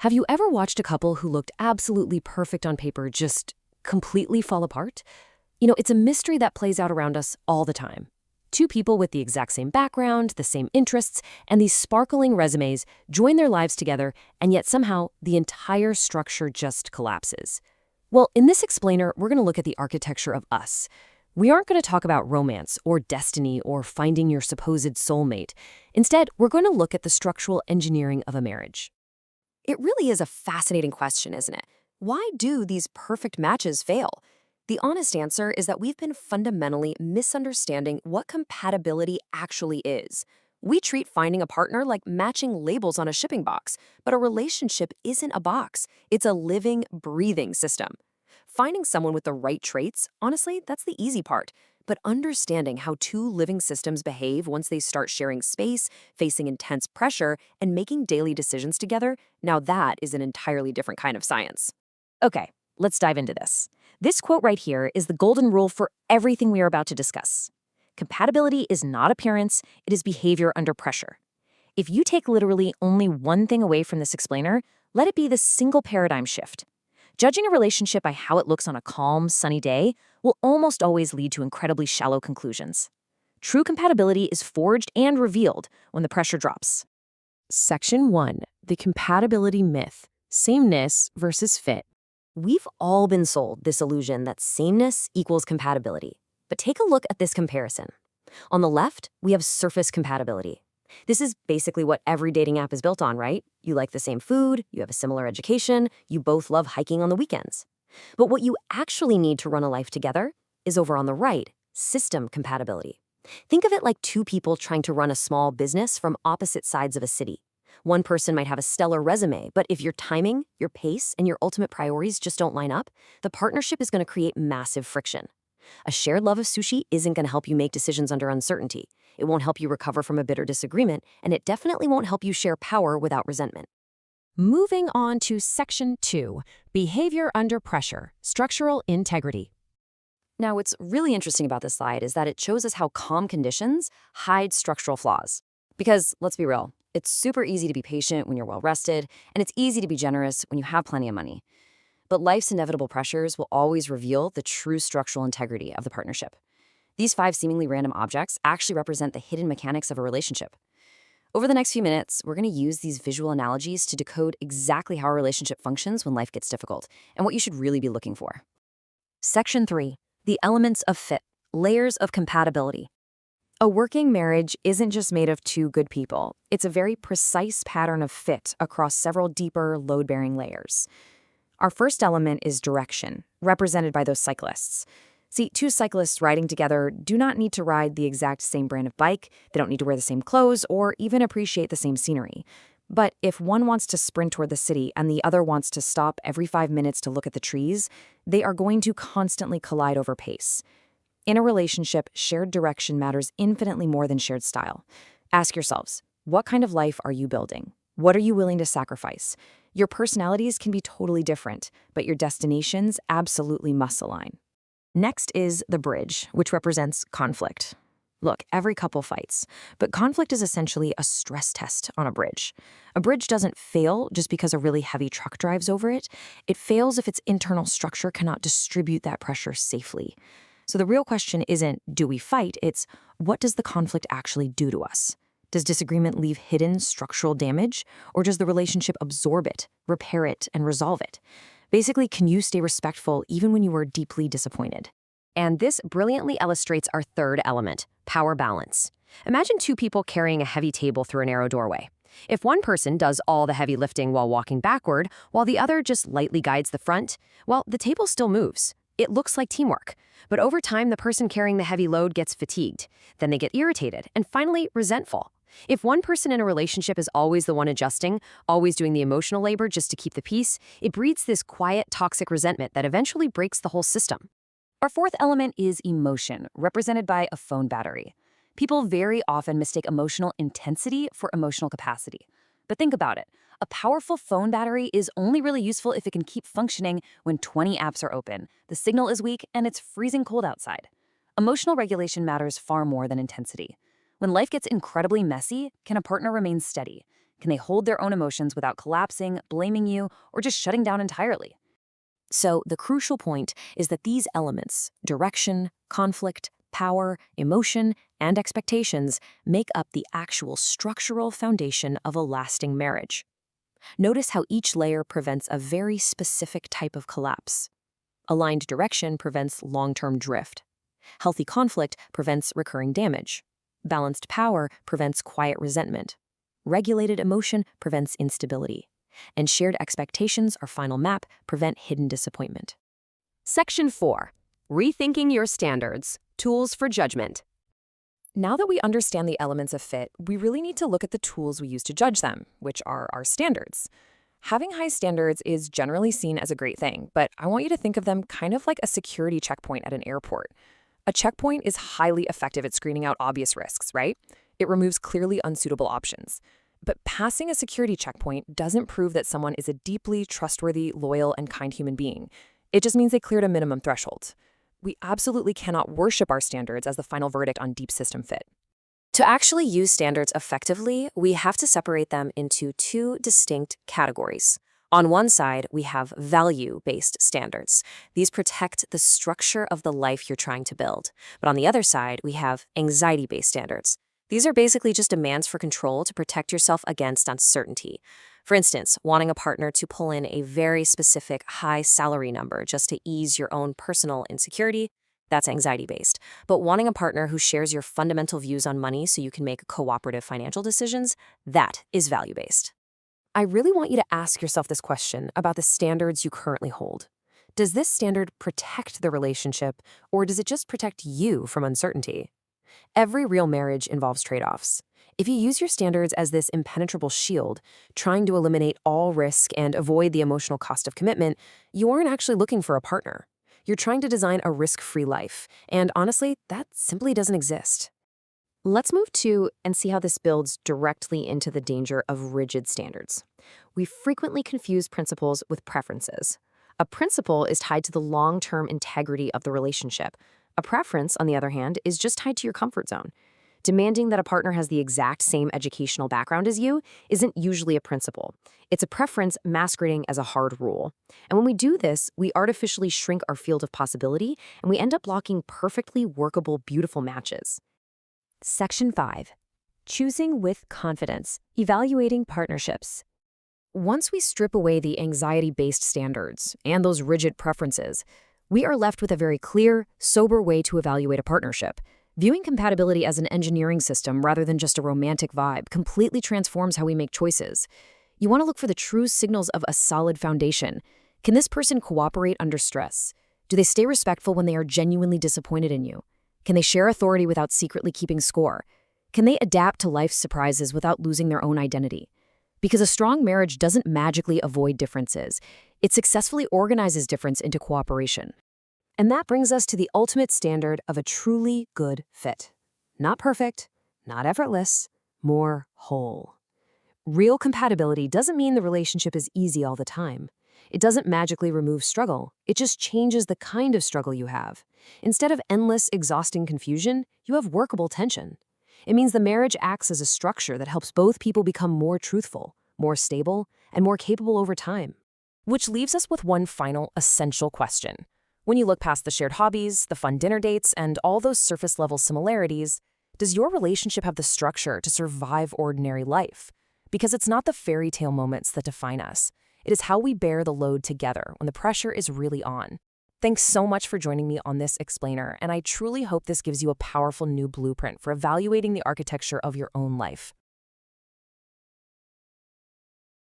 Have you ever watched a couple who looked absolutely perfect on paper just completely fall apart? It's a mystery that plays out around us all the time. Two people with the exact same background, the same interests, and these sparkling resumes join their lives together, and yet somehow the entire structure just collapses. Well, in this explainer, we're going to look at the architecture of us. We aren't going to talk about romance or destiny or finding your supposed soulmate. Instead, we're going to look at the structural engineering of a marriage. It really is a fascinating question, isn't it? Why do these perfect matches fail? The honest answer is that we've been fundamentally misunderstanding what compatibility actually is. We treat finding a partner like matching labels on a shipping box, but a relationship isn't a box. It's a living, breathing system. Finding someone with the right traits, honestly, that's the easy part. But understanding how two living systems behave once they start sharing space, facing intense pressure, and making daily decisions together, now that is an entirely different kind of science. Okay, let's dive into this. This quote right here is the golden rule for everything we are about to discuss. Compatibility is not appearance, it is behavior under pressure. If you take literally only one thing away from this explainer, let it be this single paradigm shift. Judging a relationship by how it looks on a calm, sunny day will almost always lead to incredibly shallow conclusions. True compatibility is forged and revealed when the pressure drops. Section 1. The compatibility myth. Sameness versus fit. We've all been sold this illusion that sameness equals compatibility. But take a look at this comparison. On the left, we have surface compatibility. This is basically what every dating app is built on, right? You like the same food, you have a similar education, you both love hiking on the weekends. But what you actually need to run a life together is over on the right, system compatibility. Think of it like two people trying to run a small business from opposite sides of a city. One person might have a stellar resume, but if your timing, your pace, and your ultimate priorities just don't line up, the partnership is going to create massive friction. A shared love of sushi isn't going to help you make decisions under uncertainty. It won't help you recover from a bitter disagreement, and it definitely won't help you share power without resentment. Moving on to Section 2. Behavior under pressure. Structural integrity. Now, what's really interesting about this slide is that it shows us how calm conditions hide structural flaws. Because, let's be real, it's super easy to be patient when you're well-rested, and it's easy to be generous when you have plenty of money. But life's inevitable pressures will always reveal the true structural integrity of the partnership. These 5 seemingly random objects actually represent the hidden mechanics of a relationship. Over the next few minutes, we're going to use these visual analogies to decode exactly how a relationship functions when life gets difficult, and what you should really be looking for. Section 3. The elements of fit. Layers of compatibility. A working marriage isn't just made of two good people. It's a very precise pattern of fit across several deeper, load-bearing layers. Our first element is direction, represented by those cyclists. See, two cyclists riding together do not need to ride the exact same brand of bike, they don't need to wear the same clothes, or even appreciate the same scenery. But if one wants to sprint toward the city and the other wants to stop every 5 minutes to look at the trees, they are going to constantly collide over pace. In a relationship, shared direction matters infinitely more than shared style. Ask yourselves, what kind of life are you building? What are you willing to sacrifice? Your personalities can be totally different, but your destinations absolutely must align. Next is the bridge, which represents conflict. Look, every couple fights, but conflict is essentially a stress test on a bridge. A bridge doesn't fail just because a really heavy truck drives over it. It fails if its internal structure cannot distribute that pressure safely. So the real question isn't, do we fight? It's, what does the conflict actually do to us? Does disagreement leave hidden structural damage, or does the relationship absorb it, repair it, and resolve it? Basically, can you stay respectful even when you are deeply disappointed? And this brilliantly illustrates our third element, power balance. Imagine two people carrying a heavy table through a narrow doorway. If one person does all the heavy lifting while walking backward, while the other just lightly guides the front, well, the table still moves. It looks like teamwork. But over time, the person carrying the heavy load gets fatigued. Then they get irritated and finally resentful. If one person in a relationship is always the one adjusting, always doing the emotional labor just to keep the peace, it breeds this quiet, toxic resentment that eventually breaks the whole system. Our fourth element is emotion, represented by a phone battery. People very often mistake emotional intensity for emotional capacity. But think about it. A powerful phone battery is only really useful if it can keep functioning when 20 apps are open, the signal is weak, and it's freezing cold outside. Emotional regulation matters far more than intensity. When life gets incredibly messy, can a partner remain steady? Can they hold their own emotions without collapsing, blaming you, or just shutting down entirely? So the crucial point is that these elements, direction, conflict, power, emotion, and expectations, make up the actual structural foundation of a lasting marriage. Notice how each layer prevents a very specific type of collapse. Aligned direction prevents long-term drift. Healthy conflict prevents recurring damage. Balanced power prevents quiet resentment. Regulated emotion prevents instability. And shared expectations, our final map, prevent hidden disappointment. Section 4. Rethinking your standards. Tools for judgment. Now that we understand the elements of fit, we really need to look at the tools we use to judge them, which are our standards. Having high standards is generally seen as a great thing, but I want you to think of them kind of like a security checkpoint at an airport. A checkpoint is highly effective at screening out obvious risks, right? It removes clearly unsuitable options. But passing a security checkpoint doesn't prove that someone is a deeply trustworthy, loyal, and kind human being. It just means they cleared a minimum threshold. We absolutely cannot worship our standards as the final verdict on deep system fit. To actually use standards effectively, we have to separate them into two distinct categories. On one side, we have value-based standards. These protect the structure of the life you're trying to build. But on the other side, we have anxiety-based standards. These are basically just demands for control to protect yourself against uncertainty. For instance, wanting a partner to pull in a very specific high salary number just to ease your own personal insecurity, that's anxiety-based. But wanting a partner who shares your fundamental views on money so you can make cooperative financial decisions, that is value-based. I really want you to ask yourself this question about the standards you currently hold. Does this standard protect the relationship, or does it just protect you from uncertainty? Every real marriage involves trade-offs. If you use your standards as this impenetrable shield, trying to eliminate all risk and avoid the emotional cost of commitment, you aren't actually looking for a partner. You're trying to design a risk-free life, and honestly, that simply doesn't exist. Let's move to and see how this builds directly into the danger of rigid standards. We frequently confuse principles with preferences. A principle is tied to the long-term integrity of the relationship. A preference, on the other hand, is just tied to your comfort zone. Demanding that a partner has the exact same educational background as you isn't usually a principle. It's a preference masquerading as a hard rule. And when we do this, we artificially shrink our field of possibility, and we end up blocking perfectly workable, beautiful matches. Section 5. Choosing with confidence. Evaluating partnerships. Once we strip away the anxiety-based standards and those rigid preferences, we are left with a very clear, sober way to evaluate a partnership. Viewing compatibility as an engineering system rather than just a romantic vibe completely transforms how we make choices. You want to look for the true signals of a solid foundation. Can this person cooperate under stress? Do they stay respectful when they are genuinely disappointed in you? Can they share authority without secretly keeping score? Can they adapt to life's surprises without losing their own identity? Because a strong marriage doesn't magically avoid differences. It successfully organizes difference into cooperation. And that brings us to the ultimate standard of a truly good fit. Not perfect, not effortless, more whole. Real compatibility doesn't mean the relationship is easy all the time. It doesn't magically remove struggle. It just changes the kind of struggle you have. Instead of endless, exhausting confusion, you have workable tension. It means the marriage acts as a structure that helps both people become more truthful, more stable, and more capable over time. Which leaves us with one final essential question. When you look past the shared hobbies, the fun dinner dates, and all those surface-level similarities, does your relationship have the structure to survive ordinary life? Because it's not the fairy tale moments that define us. It is how we bear the load together when the pressure is really on. Thanks so much for joining me on this explainer, and I truly hope this gives you a powerful new blueprint for evaluating the architecture of your own life.